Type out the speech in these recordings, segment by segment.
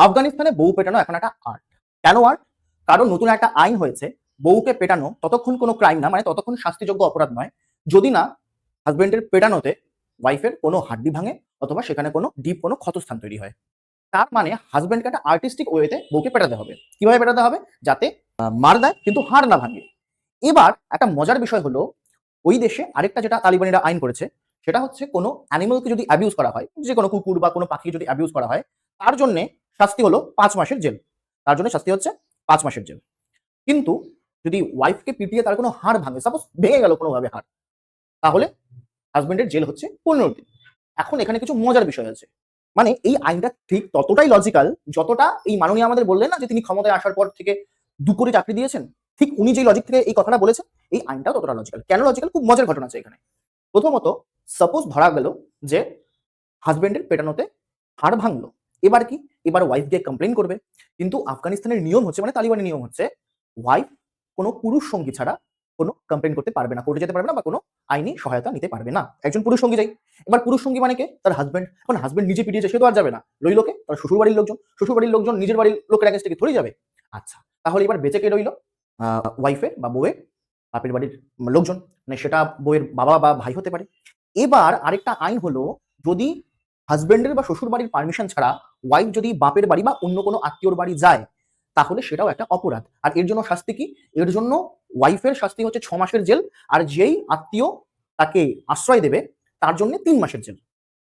আফগানিস্তানে বউ পেটানো এখন একটা আর্ট। কেন আর্ট? কারণ নতুন একটা আইন হয়েছে, বউকে পেটানো ততক্ষণ কোনো ক্রাইম না, মানে ততক্ষণ শাস্তিযোগ্য অপরাধ নয়, যদি না হাসব্যান্ডের পেটানোতে ওয়াইফের কোনো হাড্ডি ভাঙে অথবা সেখানে কোনো ডিপ কোনো ক্ষতস্থান তৈরি হয়। তার মানে হাসব্যান্ডকে একটা আর্টিস্টিক ওয়েতে বউকে পেটাতে হবে। কিভাবে পেটাতে হবে? যাতে মার দেয় কিন্তু হাড় না ভাঙে। এবার একটা মজার বিষয় হলো, ওই দেশে আরেকটা যেটা তালিবানিরা আইন করেছে, সেটা হচ্ছে কোনো অ্যানিমালকে যদি অ্যাবিউজ করা হয়, যে কোনো কুকুর বা কোনো পাখি যদি অ্যাবিউজ করা হয়, তার জন্যে শাস্তি হলো ৫ মাসের জেল। তার জন্য শাস্তি হচ্ছে ৫ মাসের জেল। কিন্তু যদি ওয়াইফকে পিটিয়ে তার কোনো হাড় ভাঙে, সাপোজ ভেঙে গেল কোনোভাবে হাড়, তাহলে হাসব্যান্ডের জেল হচ্ছে ১৫ দিন। এখন এখানে কিছু মজার বিষয় আছে। মানে এই আইনটা ঠিক ততটাই লজিক্যাল, যতটা এই মাননীয় আমাদের বললেন না যে তিনি ক্ষমতায় আসার পর থেকে ২ কোটি চাকরি দিয়েছেন। ঠিক উনি যেই লজিক থেকে এই কথাটা বলেছেন, এই আইনটাও ততটা লজিক্যাল। কেন লজিক্যাল? খুব মজার ঘটনা আছে এখানে। প্রথমত, সাপোজ ধরা গেল যে হাসব্যান্ডের পেটানোতে হাড় ভাঙলো। এবার কি? এবার ওয়াইফ গিয়ে কমপ্লেইন করবে। কিন্তু আফগানিস্তানের নিয়ম হচ্ছে, মানে তালিবানি নিয়ম হচ্ছে, ওয়াইফ কোনো পুরুষ সঙ্গী ছাড়া কোনো কমপ্লেইন করতে পারবে না, কোর্টে যেতে পারবে না বা কোনো আইনি সহায়তা নিতে পারবে না। একজন পুরুষ সঙ্গী যাই। এবার পুরুষ সঙ্গী মানে কে? তার হাসব্যান্ড। এখন হাসব্যান্ড নিজে পিটিয়েছে, সে তো আর যাবে না। রইল কে? তার শ্বশুরবাড়ির লোকজন। শ্বশুরবাড়ির লোকজন নিজের বাড়ির লোকের এগেইনস্টে কি থোড়ি যাবে? আচ্ছা, তাহলে এবার বেঁচে কে রইল? ওয়াইফের বা বউয়ের বাপের বাড়ির লোকজন। মানে সেটা বউয়ের বাবা বা ভাই হতে পারে। এবার আরেকটা আইন হলো, যদি হাসব্যান্ডের বা শ্বশুরবাড়ির পারমিশন ছাড়া ওয়াইফ যদি বাপের বাড়ি বা অন্য কোনো আত্মীয়র বাড়ি যায়, তাহলে সেটাও একটা অপরাধ। আর এর জন্য শাস্তি কি? এর জন্য ওয়াইফের শাস্তি হচ্ছে ৬ মাসের জেল, আর যেই আত্মীয় তাকে আশ্রয় দেবে তার জন্য ৩ মাসের জেল।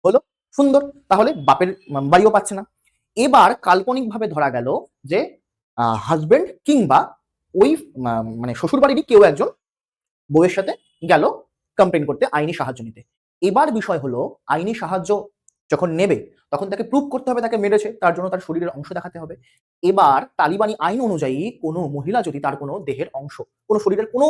হলো? সুন্দর। তাহলে বাপের বাড়িও পাচ্ছে না। এবার কাল্পনিকভাবে ধরা গেল যে হাসব্যান্ড কিংবা ওই মানে শ্বশুরবাড়িরই কেউ একজন বউয়ের সাথে গেল কমপ্লেইন করতে, আইনি সাহায্য নিতে। এবার বিষয় হলো, আইনি সাহায্য যখন নেবে তখন তাকে প্রুভ করতে হবে তাকে মেরেছে, তার জন্য তার শরীরের অংশ দেখাতে হবে। এবার তালিবানি আইন অনুযায়ী কোনো মহিলা যদি তার কোনো দেহের অংশ, কোনো শরীরের কোনো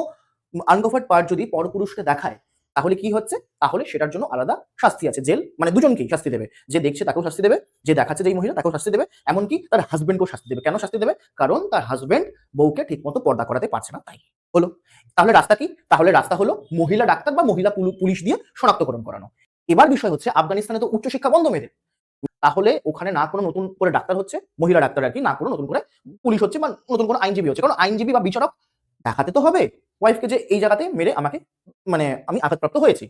আনকভার্ড পার্ট যদি পরপুরুষকে দেখায়, তাহলে কি হচ্ছে? তাহলে সেটার জন্য আলাদা শাস্তি আছে, জেল। মানে দুজনকেই শাস্তি দেবে। যে দেখছে তাকেও শাস্তি দেবে, যে দেখাচ্ছে যেই মহিলা তাকেও শাস্তি দেবে, এমনকি তার হাসব্যান্ডকেও শাস্তি দেবে। কেন শাস্তি দেবে? কারণ তার হাসব্যান্ড বউকে ঠিকমতো পর্দা করাতে পারছে না তাই। হলো? তাহলে রাস্তা কি? তাহলে রাস্তা হলো মহিলা ডাক্তার বা মহিলা পুলিশ দিয়ে শনাক্তকরণ করানো। এবার বিষয় হচ্ছে, আফগানিস্তানে তো উচ্চশিক্ষা বন্ধ মেয়েদের। তাহলে ওখানে না কোনো নতুন করে ডাক্তার হচ্ছে, মহিলা ডাক্তার আরকি, না কোনো নতুন করে পুলিশ হচ্ছে বা নতুন কোনো আইনজীবী হচ্ছে। কারণ আইনজীবী বা বিচারক দেখাতে তো হবে ওয়াইফকে যে এই জায়গাতে মেরে আমাকে, মানে আমি আঘাতপ্রাপ্ত হয়েছি।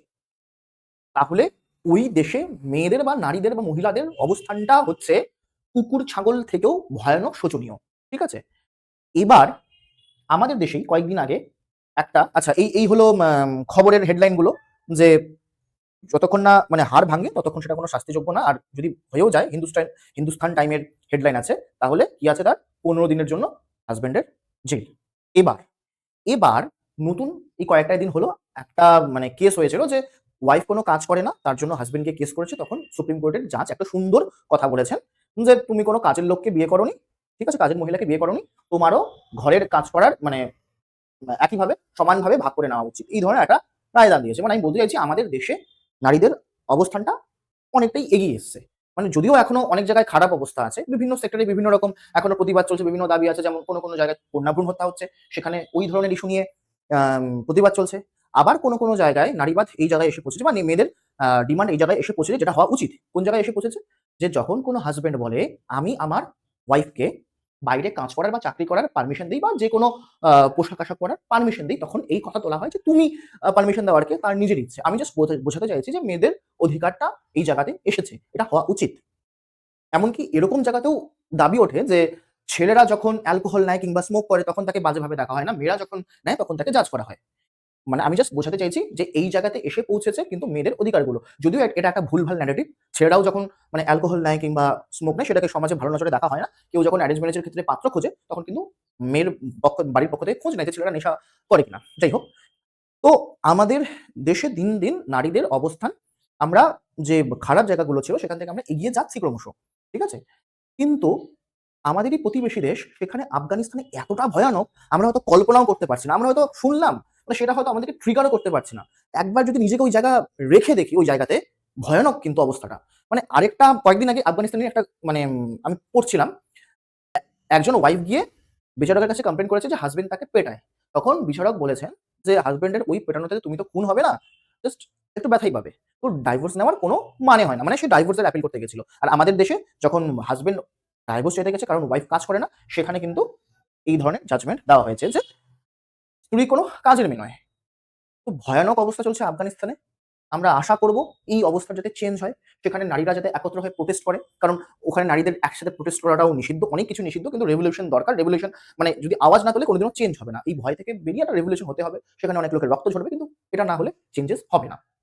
তাহলে ওই দেশে মেয়েদের বা নারীদের বা মহিলাদের অবস্থানটা হচ্ছে কুকুর ছাগল থেকেও ভয়ানক শোচনীয়। ঠিক আছে? এবার আমাদের দেশেই কয়েকদিন আগে একটা, আচ্ছা এই হলো খবরের হেডলাইন গুলো, যে যতক্ষণ না মানে হাড় ভাঙে ততক্ষণ সেটা কোনো শাস্তিযোগ্য না। আর যদি হয়েও যায়, হিন্দুস্তান টাইমের হেডলাইন আছে, তাহলে কি আছে তার? ১৫ দিনের জন্য হাসব্যান্ডের জেল। এবার এবার নতুন এই কয়েকটা দিন হলো একটা মানে কেস হয়েছিল যে ওয়াইফ কোনো কাজ করে না, তার জন্য হাসব্যান্ডকে কেস করেছে। তখন সুপ্রিম কোর্টের জাজ একটা সুন্দর কথা বলেছেন যে, তুমি কোনো কাজের লোককে বিয়ে করোনি, ঠিক আছে? কাজের মহিলাকে বিয়ে করোনি, তোমারও ঘরের কাজ করার মানে একইভাবে সমানভাবে ভাগ করে নেওয়া উচিত। এই ধরনের একটা রায়দান দিয়েছে। মানে আমি বলতে চাইছি, আমাদের দেশে নারীদের অবস্থানটা অনেকটাই এগিয়ে এসছে। মানে যদিও এখনো অনেক জায়গায় খারাপ অবস্থা আছে। বিভিন্ন সেক্টরে বিভিন্ন রকম এখনো প্রতিবাদ চলছে, বিভিন্ন দাবি আছে। যেমন কোনো জায়গায় কন্যা ভ্রূণ হত্যা হচ্ছে, সেখানে ওই ধরনের ইস্যু নিয়ে প্রতিবাদ চলছে। আবার কোনো জায়গায় নারীবাদ এই জায়গায় এসে পৌঁছেছে, মানে মেয়েদের ডিমান্ড এই জায়গায় এসে পৌঁছেছে, যেটা হওয়া উচিত। কোন জায়গায় এসে পৌঁছেছে? যে যখন কোনো হাসব্যান্ড বলে, আমি আমার ওয়াইফকে বাইরে কাজ করার বা চাকরি করার পারমিশন দেই, বা যেকোনো পোশাক-আশাক পরার পারমিশন দেই, তখন এই কথা তোলা হয় যে তুমি পারমিশন দেওয়ার কে? তার নিজের ইচ্ছে। আমি জাস্ট বোঝাতে চাইছি যে মেয়েদের অধিকারটা এই জায়গাতে এসেছে। এটা হওয়া উচিত। এমনকি এরকম জায়গাতেও দাবি ওঠে যে ছেলেরা যখন অ্যালকোহল নেয় কিংবা স্মোক করে তখন তাকে বাজেভাবে দেখা হয় না। মেয়েরা যখন নেয় তখন তাকে জাজ করা হয়। মানে আমি জাস্ট বোঝাতে চাইছি যে এই জায়গাতে এসে পৌঁছেছে কিন্তু মেয়েদের অধিকারগুলো। যদিও এটা একটা ভুলভাল ন্যারেটিভ। ছেলেরাও যখন মানে অ্যালকোহল নেয় কিংবা স্মোক নেয়, সেটাকে সমাজে ভালো নজরে দেখা হয় না। কেউ যখন অ্যারেঞ্জ ম্যারেজের ক্ষেত্রে পাত্র খোঁজে তখন কিন্তু মেয়ের বাড়ির পক্ষ থেকে খোঁজ নেয় যে ছেলেরা নেশা করে কিনা। যাই হোক, তো আমাদের দেশে দিন নারীদের অবস্থান, আমরা যে খারাপ জায়গাগুলো ছিল সেখান থেকে আমরা এগিয়ে যাচ্ছি ক্রমশ। ঠিক আছে? কিন্তু আমাদেরই প্রতিবেশী দেশ, সেখানে আফগানিস্তানে এতটা ভয়ানক আমরা হয়তো কল্পনাও করতে পারছি না। আমরা হয়তো শুনলাম, মানে সেটা হয়তো আমাদেরকে ট্রিগারও করতে পারছি না। একবার যদি নিজেকে ওই জায়গা রেখে দেখি, ওই জায়গাতে ভয়ানক কিন্তু অবস্থাটা। মানে আরেকটা কয়েকদিন আগে আফগানিস্তানের একটা মানে আমি পড়ছিলাম, একজন ওয়াইফ গিয়ে বিচারকের কাছে কমপ্লেইন করেছে যে হাসব্যান্ড তাকে পেটায়। তখন বিচারক বলেছেন যে, "হাসব্যান্ডের ওই পেটানোতে তুমি তো খুন হবে না, জাস্ট একটু ব্যথাই পাবে। তো ডাইভোর্স নেওয়ার কোনো মানে হয় না।" মানে সে ডাইভোর্সের অ্যাপিল করতে গেছিল। আর আমাদের দেশে যখন হাসব্যান্ড ডাইভোর্স চাইতে গেছে কারণ ওয়াইফ কাজ করে না, সেখানে কিন্তু এই ধরনের জাজমেন্ট দেওয়া হয়েছে যে স্ত্রী কোনো কাজের মেয়ে নয়। খুব ভয়ানক অবস্থা চলছে আফগানিস্তানে। আমরা আশা করব এই অবস্থা যাতে চেঞ্জ হয়। সেখানে নারীরা যাতে একত্র হয়ে প্রোটেস্ট করে। কারণ ওখানে নারীদের একসাথে প্রোটেস্ট করাটাও নিষিদ্ধ। অনেক কিছু নিষিদ্ধ, কিন্তু রেভলিউশন দরকার। রেভলিউশন মানে যদি আওয়াজ না তোলে কোনোদিনও চেঞ্জ হবে না। এই ভয় থেকে বেরিয়ে একটা রেভলিউশন হতে হবে। সেখানে অনেক লোকের রক্ত ঝরবে, কিন্তু এটা না হলে চেঞ্জেস হবে না।